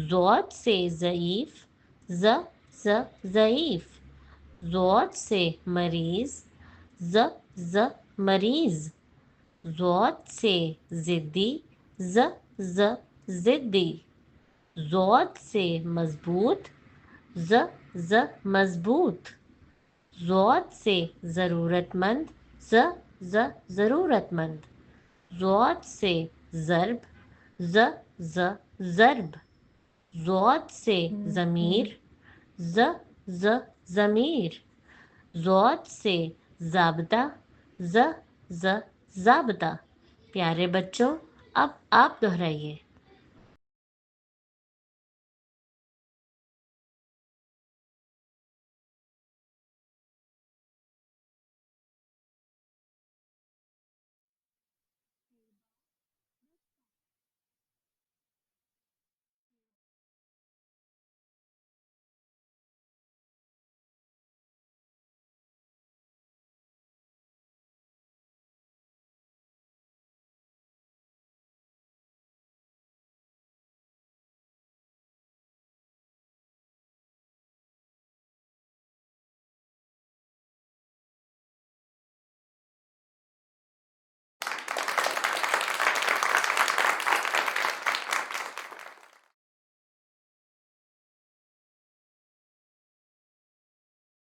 ضاد سے ضعیف، ز ضعیف. ضاد سے مریض، ز مریض. ضاد سے ضدی، ز ضدی. ضاد سے مضبوط، ز مضبوط. ضاد سے ضرورت مند، ز ضرورت مند. ضاد سے ضرب، ز ضرب. ضاد سے ضمیر، ز ضمیر. ضاد سے ضابطہ، ز ضابطہ. پیارے بچوں، اب آپ دہرائیے.